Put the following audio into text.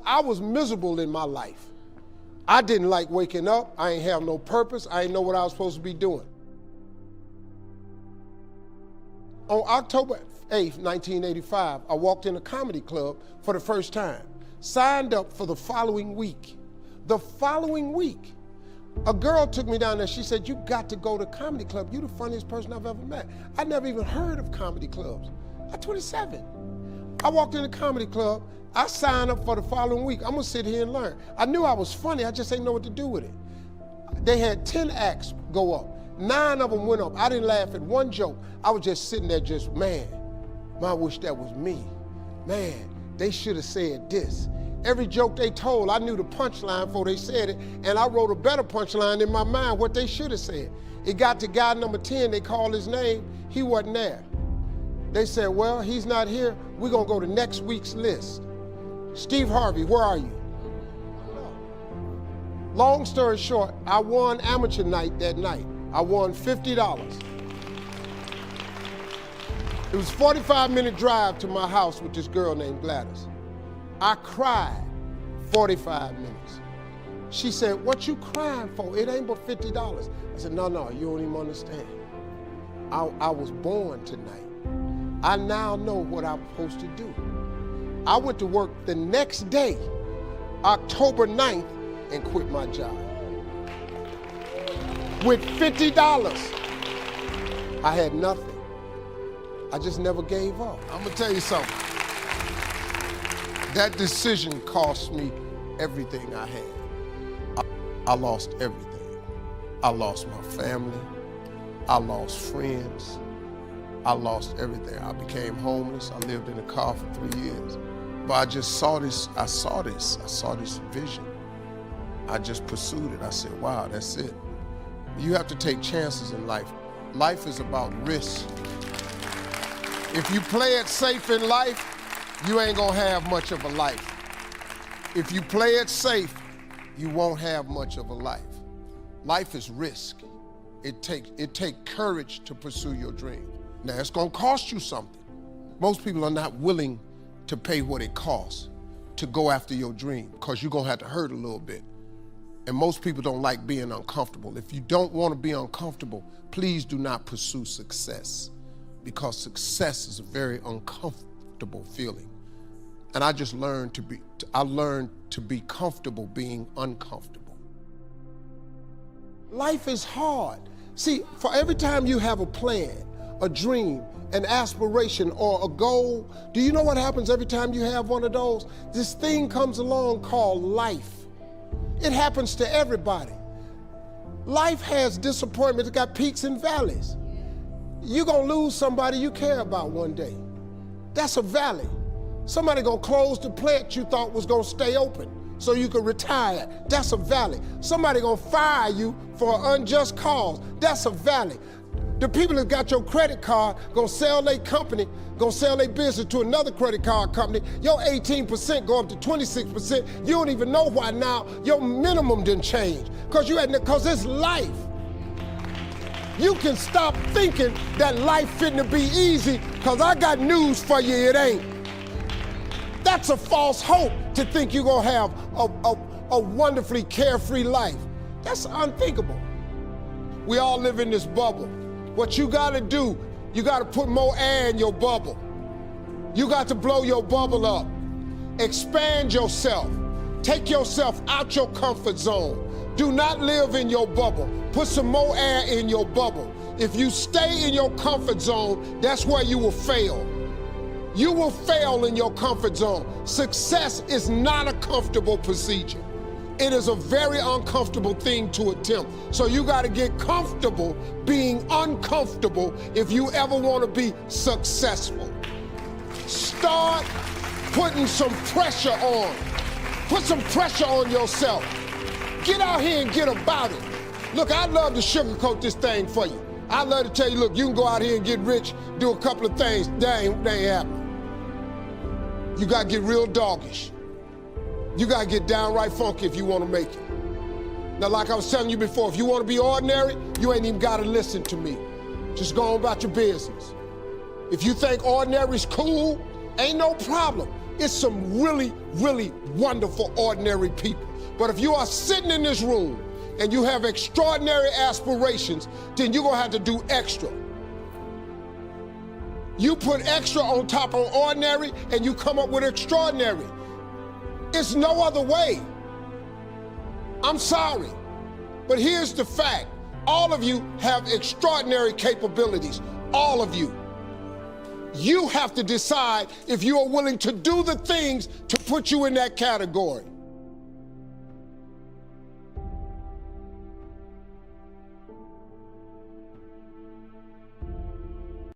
I was miserable in my life. I didn't like waking up. I ain't have no purpose. I ain't know what I was supposed to be doing. On October 8th, 1985, I walked in a comedy club for the first time. Signed up for the following week. The following week, a girl took me down there. She said, you got to go to comedy club. You the funniest person I've ever met. I never even heard of comedy clubs. I'm 27. I walked in a comedy club. I signed up for the following week. I'm gonna sit here and learn. I knew I was funny. I just didn't know what to do with it. They had 10 acts go up. 9 of them went up. I didn't laugh at one joke. I was just sitting there just, man, I wish that was me. Man, they should have said this. Every joke they told, I knew the punchline before they said it, and I wrote a better punchline in my mind, what they should have said. It got to guy number 10, they called his name, he wasn't there. They said, well, he's not here, we're gonna go to next week's list. Steve Harvey, where are you? Long story short, I won amateur night that night. I won $50. It was a 45-minute drive to my house with this girl named Gladys. I cried 45 minutes. She said, what you crying for? It ain't but $50. I said, no, you don't even understand. I was born tonight. I now know what I'm supposed to do. I went to work the next day, October 9th, and quit my job. With $50, I had nothing. I just never gave up. I'm gonna tell you something. That decision cost me everything I had. I lost everything. I lost my family. I lost friends. I lost everything. I became homeless. I lived in a car for 3 years. But I just saw this, I saw this vision. I just pursued it. I said, wow, that's it. You have to take chances in life. Life is about risk. If you play it safe in life, you ain't gonna have much of a life. If you play it safe, you won't have much of a life. Life is risk. It takes courage to pursue your dream. Now, it's gonna cost you something. Most people are not willing to pay what it costs to go after your dream, because you're gonna have to hurt a little bit. And most people don't like being uncomfortable. If you don't wanna be uncomfortable, please do not pursue success, because success is a very uncomfortable feeling. And I just learned to be comfortable being uncomfortable. Life is hard. See, for every time you have a plan, a dream, an aspiration, or a goal, do you know what happens every time you have one of those? This thing comes along called life. It happens to everybody. Life has disappointments, it got peaks and valleys. You're gonna lose somebody you care about one day. That's a valley. Somebody gonna close the plant you thought was gonna stay open so you could retire. That's a valley. Somebody gonna fire you for an unjust cause. That's a valley. The people that got your credit card gonna sell their company, gonna sell their business to another credit card company. Your 18% go up to 26%. You don't even know why now. Your minimum didn't change because it's life. You can stop thinking that life fitting to be easy, because I got news for you, it ain't. That's a false hope to think you're gonna have a wonderfully carefree life. That's unthinkable. We all live in this bubble. What you gotta do, you gotta put more air in your bubble. You got to blow your bubble up. Expand yourself. Take yourself out your comfort zone. Do not live in your bubble. Put some more air in your bubble. If you stay in your comfort zone, that's where you will fail. You will fail in your comfort zone. Success is not a comfortable procedure. It is a very uncomfortable thing to attempt. So you gotta get comfortable being uncomfortable if you ever wanna be successful. Start putting some pressure on. Put some pressure on yourself. Get out here and get about it. Look, I'd love to sugarcoat this thing for you. I'd love to tell you, look, you can go out here and get rich, do a couple of things. That ain't happening. You gotta get real doggish. You gotta get downright funky if you wanna make it. Now, like I was telling you before, if you wanna be ordinary, you ain't even gotta listen to me. Just go on about your business. If you think ordinary's cool, ain't no problem. It's some really, really wonderful, ordinary people. But if you are sitting in this room and you have extraordinary aspirations, then you're gonna have to do extra. You put extra on top of ordinary and you come up with extraordinary. It's no other way. I'm sorry, but here's the fact. All of you have extraordinary capabilities, all of you. You have to decide if you are willing to do the things to put you in that category.